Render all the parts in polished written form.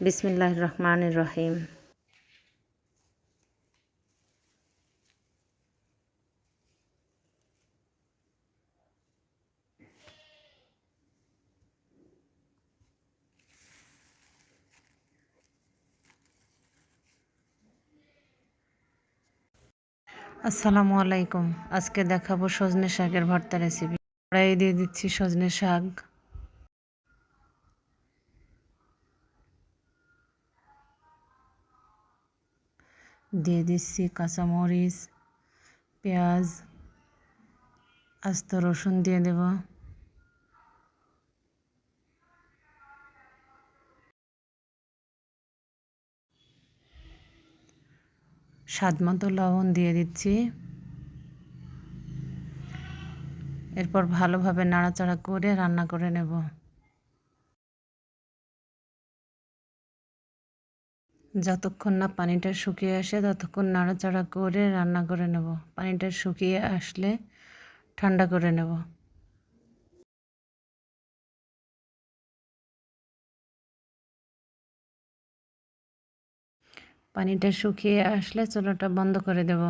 বিসমিল্লাহির রহমানির রহিম। আসসালামু আলাইকুম। আজকে দেখাবো সজনে শাকের ভর্তা রেসিপি। কড়াইয়ে দিয়ে দিচ্ছি সজনে শাক, দিয়ে দিচ্ছি কাঁচামরিচ, পেঁয়াজ, আস্ত রসুন দিয়ে দেব, স্বাদ মতো লবণ দিয়ে দিচ্ছি। এরপর ভালোভাবে নাড়াচাড়া করে রান্না করে নেব। যতক্ষণ না পানিটা শুকিয়ে আসে ততক্ষণ নাড়াচাড়া করে রান্না করে নেব। পানিটা শুকিয়ে আসলে ঠান্ডা করে নেব। পানিটা শুকিয়ে আসলে চুলাটা বন্ধ করে দেব।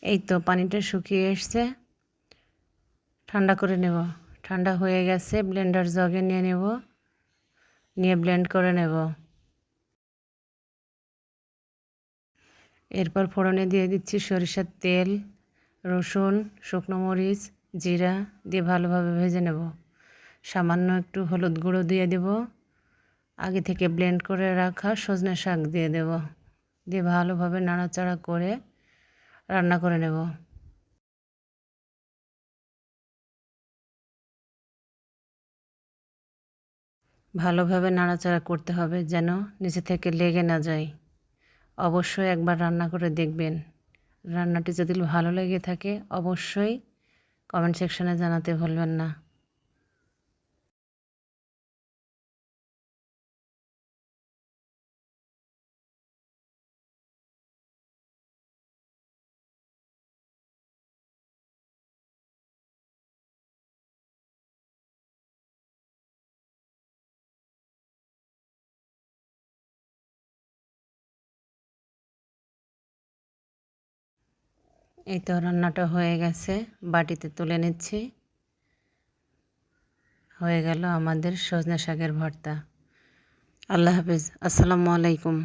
এই তো পানিটা শুকিয়ে এসছে, ঠান্ডা করে নেব। ঠান্ডা হয়ে গেছে, ব্লেন্ডার জগে নিয়ে নেব, নিয়ে ব্লেন্ড করে নেব। এরপর ফোড়নে দিয়ে দিচ্ছি সরিষার তেল, রসুন, শুকনো মরিচ, জিরা দিয়ে ভালোভাবে ভেজে নেব। সামান্য একটু হলুদ গুঁড়ো দিয়ে দেব। আগে থেকে ব্লেন্ড করে রাখা সজনে শাক দিয়ে দেব, দিয়ে ভালোভাবে নাড়াচাড়া করে রান্না করে নেব। ভালোভাবে নাড়াচাড়া করতে হবে যেন নিচে থেকে লেগে না যায়। অবশ্যই একবার রান্না করে দেখবেন। রান্নাটি যদি ভালো লেগে থাকে অবশ্যই কমেন্ট সেকশনে জানাতে ভুলবেন না। এই তো রান্নাটা হয়ে গেছে, বাটিতে তুলে নিচ্ছি। হয়ে গেল আমাদের সজনে শাকের ভর্তা। আল্লাহ হাফেজ। আসসালামু আলাইকুম।